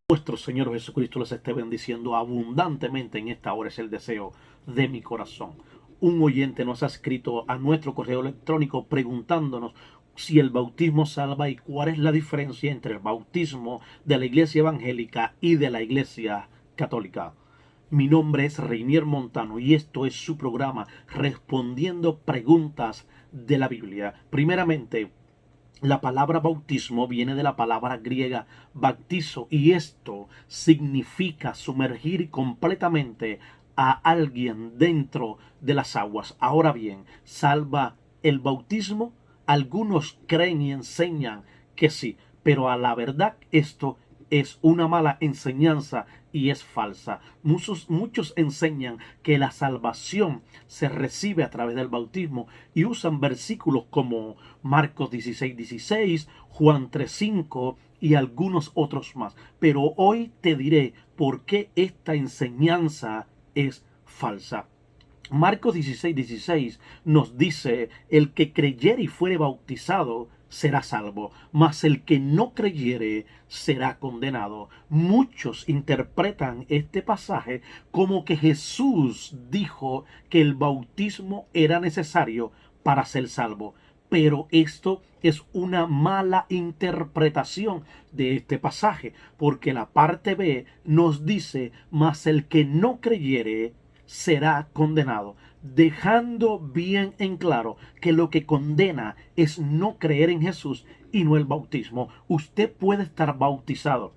Nuestro Señor Jesucristo les esté bendiciendo abundantemente en esta hora, es el deseo de mi corazón. Un oyente nos ha escrito a nuestro correo electrónico preguntándonos si el bautismo salva y cuál es la diferencia entre el bautismo de la iglesia evangélica y de la iglesia católica. Mi nombre es Reinier Montano y esto es su programa Respondiendo Preguntas de la Biblia. Primeramente, la palabra bautismo viene de la palabra griega baptizo y esto significa sumergir completamente a alguien dentro de las aguas. Ahora bien, ¿salva el bautismo? Algunos creen y enseñan que sí, pero a la verdad esto es una mala enseñanza y es falsa. Muchos enseñan que la salvación se recibe a través del bautismo y usan versículos como Marcos 16:16, Juan 3:5 y algunos otros más. Pero hoy te diré por qué esta enseñanza es falsa. Marcos 16:16 nos dice: el que creyere y fuere bautizado será salvo, mas el que no creyere será condenado. Muchos interpretan este pasaje como que Jesús dijo que el bautismo era necesario para ser salvo. Pero esto es una mala interpretación de este pasaje, porque la parte B nos dice: mas el que no creyere será condenado, dejando bien en claro que lo que condena es no creer en Jesús y no el bautismo. Usted puede estar bautizado.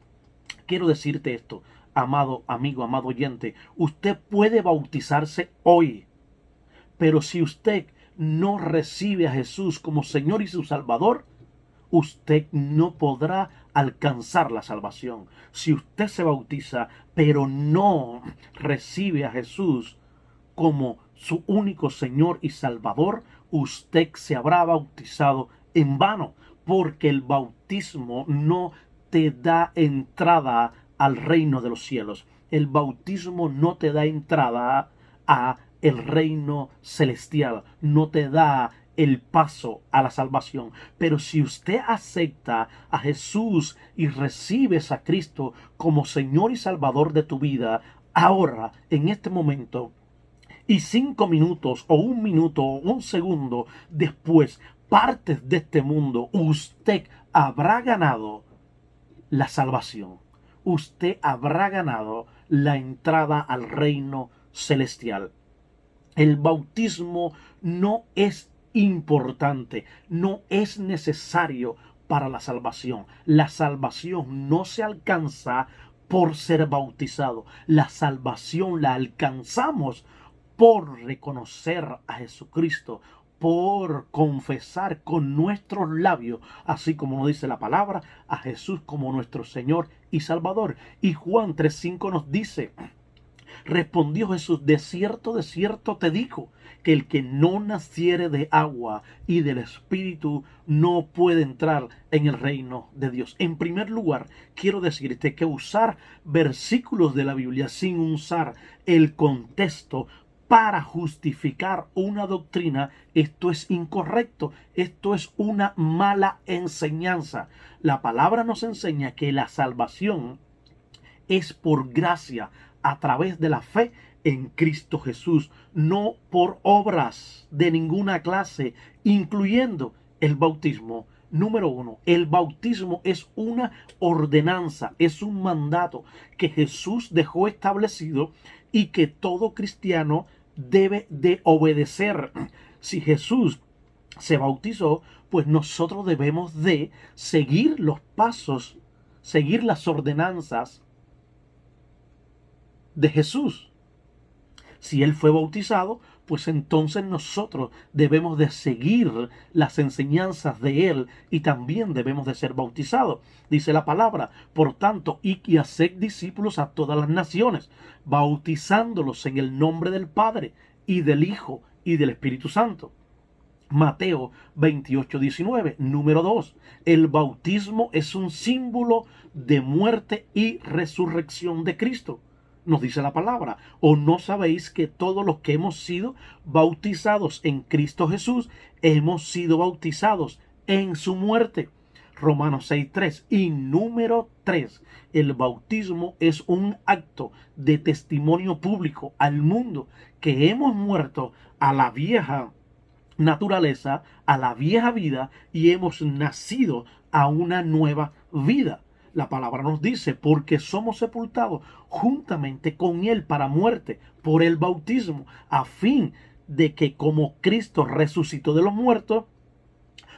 Quiero decirte esto, amado amigo, amado oyente, usted puede bautizarse hoy, pero si usted no recibe a Jesús como Señor y su Salvador, usted no podrá alcanzar la salvación. Si usted se bautiza, pero no recibe a Jesús como su único Señor y Salvador, usted se habrá bautizado en vano, porque el bautismo no te da entrada al reino de los cielos. El bautismo no te da entrada a el reino celestial, no te da el paso a la salvación. Pero si usted acepta a Jesús y recibes a Cristo como Señor y Salvador de tu vida, ahora, en este momento, y 5 minutos o 1 minuto o 1 segundo después partes de este mundo, usted habrá ganado la salvación. Usted habrá ganado la entrada al reino celestial. El bautismo no es importante, no es necesario para la salvación. La salvación no se alcanza por ser bautizado. La salvación la alcanzamos por reconocer a Jesucristo, por confesar con nuestros labios, así como nos dice la palabra, a Jesús como nuestro Señor y Salvador. Y Juan 3:5 nos dice: respondió Jesús: de cierto te digo, que el que no naciere de agua y del Espíritu no puede entrar en el reino de Dios. En primer lugar, quiero decirte que usar versículos de la Biblia sin usar el contexto para justificar una doctrina, esto es incorrecto, esto es una mala enseñanza. La palabra nos enseña que la salvación es por gracia a través de la fe en Cristo Jesús, no por obras de ninguna clase, incluyendo el bautismo. Número 1, el bautismo es una ordenanza, es un mandato que Jesús dejó establecido y que todo cristiano debe de obedecer. Si Jesús se bautizó, pues nosotros debemos de seguir los pasos, seguir las ordenanzas de Jesús. Si él fue bautizado, pues entonces nosotros debemos de seguir las enseñanzas de él y también debemos de ser bautizados. Dice la palabra: por tanto, id y haced discípulos a todas las naciones, bautizándolos en el nombre del Padre y del Hijo y del Espíritu Santo. Mateo 28:19. Número 2. El bautismo es un símbolo de muerte y resurrección de Cristo. Nos dice la palabra: ¿o no sabéis que todos los que hemos sido bautizados en Cristo Jesús hemos sido bautizados en su muerte? Romanos 6:3. Y número 3, el bautismo es un acto de testimonio público al mundo que hemos muerto a la vieja naturaleza, a la vieja vida, y hemos nacido a una nueva vida. La palabra nos dice, porque somos sepultados juntamente con Él para muerte por el bautismo, a fin de que como Cristo resucitó de los muertos,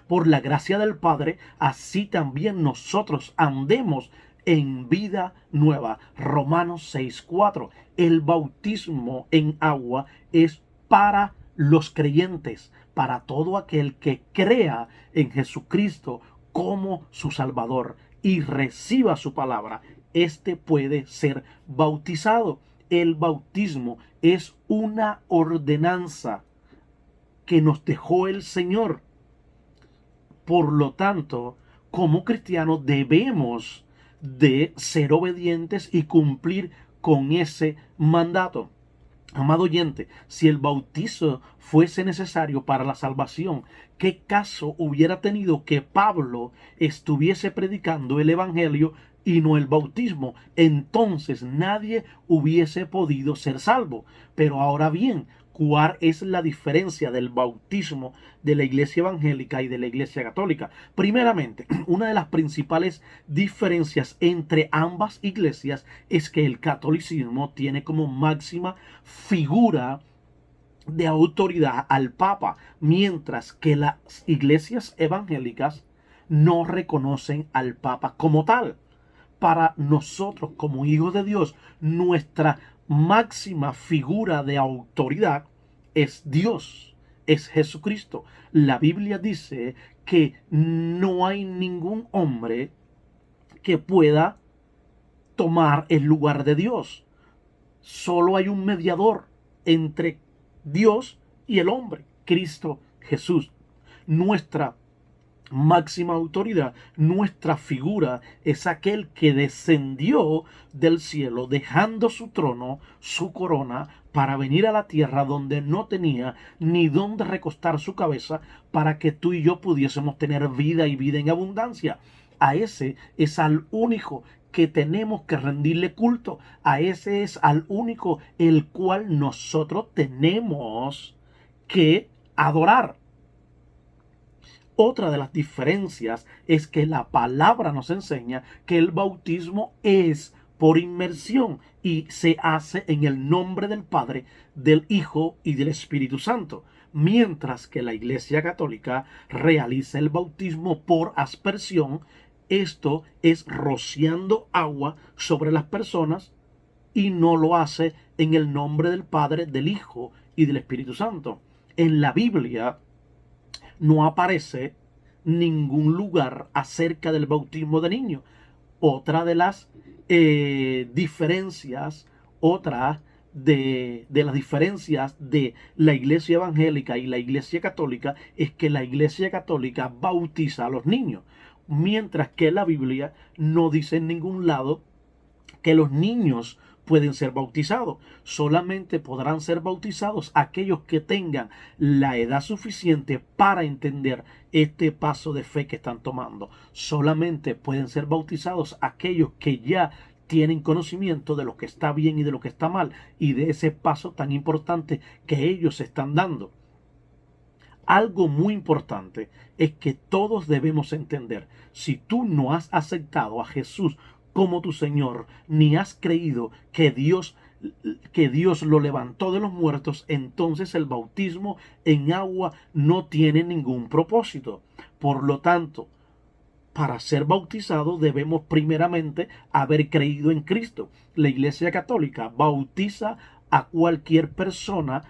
por la gracia del Padre, así también nosotros andemos en vida nueva. Romanos 6:4. El bautismo en agua es para los creyentes, para todo aquel que crea en Jesucristo como su Salvador y reciba su palabra. Este puede ser bautizado. El bautismo es una ordenanza que nos dejó el Señor. Por lo tanto, como cristianos debemos de ser obedientes y cumplir con ese mandato. Amado oyente, si el bautizo fuese necesario para la salvación, ¿qué caso hubiera tenido que Pablo estuviese predicando el evangelio y no el bautismo? Entonces nadie hubiese podido ser salvo. Pero ahora bien, ¿cuál es la diferencia del bautismo de la iglesia evangélica y de la iglesia católica? Primeramente, una de las principales diferencias entre ambas iglesias es que el catolicismo tiene como máxima figura de autoridad al Papa, mientras que las iglesias evangélicas no reconocen al Papa como tal. Para nosotros, como hijos de Dios, nuestra máxima figura de autoridad es Dios, es Jesucristo. La Biblia dice que no hay ningún hombre que pueda tomar el lugar de Dios. Solo hay un mediador entre Dios y el hombre, Cristo Jesús. Nuestra máxima autoridad, nuestra figura es aquel que descendió del cielo dejando su trono, su corona, para venir a la tierra donde no tenía ni dónde recostar su cabeza, para que tú y yo pudiésemos tener vida y vida en abundancia. A ese es al único que tenemos que rendirle culto. A ese es al único el cual nosotros tenemos que adorar. Otra de las diferencias es que la palabra nos enseña que el bautismo es por inmersión y se hace en el nombre del Padre, del Hijo y del Espíritu Santo, mientras que la Iglesia Católica realiza el bautismo por aspersión. Esto es rociando agua sobre las personas y no lo hace en el nombre del Padre, del Hijo y del Espíritu Santo. En la Biblia no aparece ningún lugar acerca del bautismo de niños. Otra de las diferencias, otra de las diferencias de la iglesia evangélica y la iglesia católica es que la iglesia católica bautiza a los niños, mientras que la Biblia no dice en ningún lado que los niños pueden ser bautizados. Solamente podrán ser bautizados aquellos que tengan la edad suficiente para entender este paso de fe que están tomando. Solamente pueden ser bautizados aquellos que ya tienen conocimiento de lo que está bien y de lo que está mal y de ese paso tan importante que ellos están dando. Algo muy importante es que todos debemos entender, si tú no has aceptado a Jesús como tu Señor, ni has creído que Dios lo levantó de los muertos, entonces el bautismo en agua no tiene ningún propósito. Por lo tanto, para ser bautizado debemos primeramente haber creído en Cristo. La Iglesia Católica bautiza a cualquier persona,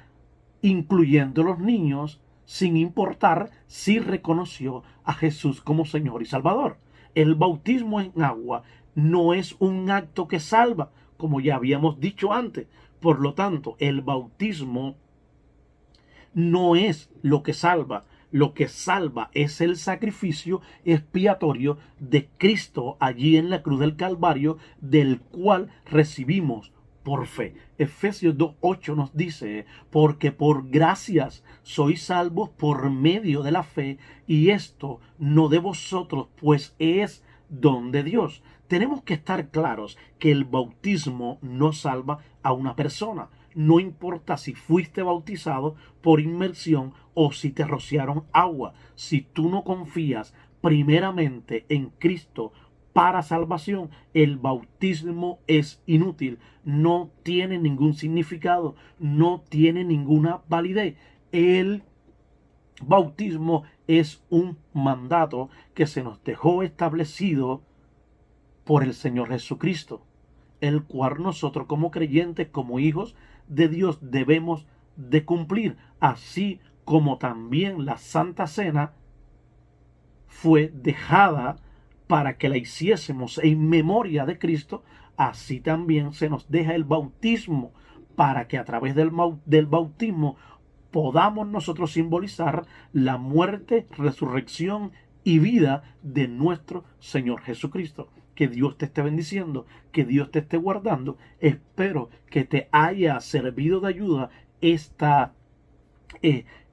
incluyendo los niños, sin importar si reconoció a Jesús como Señor y Salvador. El bautismo en agua no es un acto que salva, como ya habíamos dicho antes. Por lo tanto, el bautismo no es lo que salva. Lo que salva es el sacrificio expiatorio de Cristo allí en la cruz del Calvario, del cual recibimos por fe. Efesios 2:8 nos dice, porque por gracias sois salvos por medio de la fe, y esto no de vosotros, pues es don de Dios. Tenemos que estar claros que el bautismo no salva a una persona. No importa si fuiste bautizado por inmersión o si te rociaron agua. Si tú no confías primeramente en Cristo para salvación, el bautismo es inútil, no tiene ningún significado, no tiene ninguna validez. El bautismo es un mandato que se nos dejó establecido por el Señor Jesucristo, el cual nosotros como creyentes, como hijos de Dios, debemos de cumplir, así como también la Santa Cena fue dejada para que la hiciésemos en memoria de Cristo, así también se nos deja el bautismo para que a través del bautismo podamos nosotros simbolizar la muerte, resurrección y vida de nuestro Señor Jesucristo. Que Dios te esté bendiciendo, que Dios te esté guardando. Espero que te haya servido de ayuda esta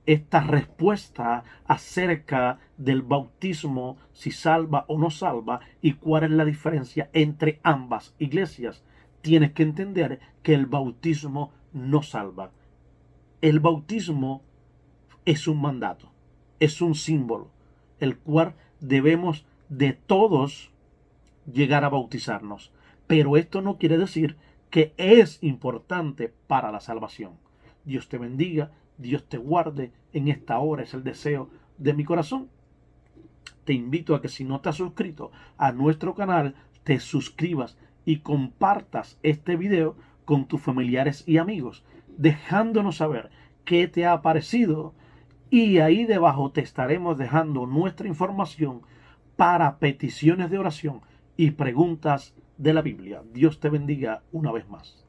esta respuesta acerca del bautismo, si salva o no salva, y cuál es la diferencia entre ambas iglesias. Tienes que entender que el bautismo no salva. El bautismo es un mandato, es un símbolo, el cual debemos de todos llegar a bautizarnos. Pero esto no quiere decir que es importante para la salvación. Dios te bendiga, Dios te guarde. En esta hora es el deseo de mi corazón. Te invito a que si no te has suscrito a nuestro canal, te suscribas y compartas este video con tus familiares y amigos, dejándonos saber qué te ha parecido. Y ahí debajo te estaremos dejando nuestra información para peticiones de oración y preguntas de la Biblia. Dios te bendiga una vez más.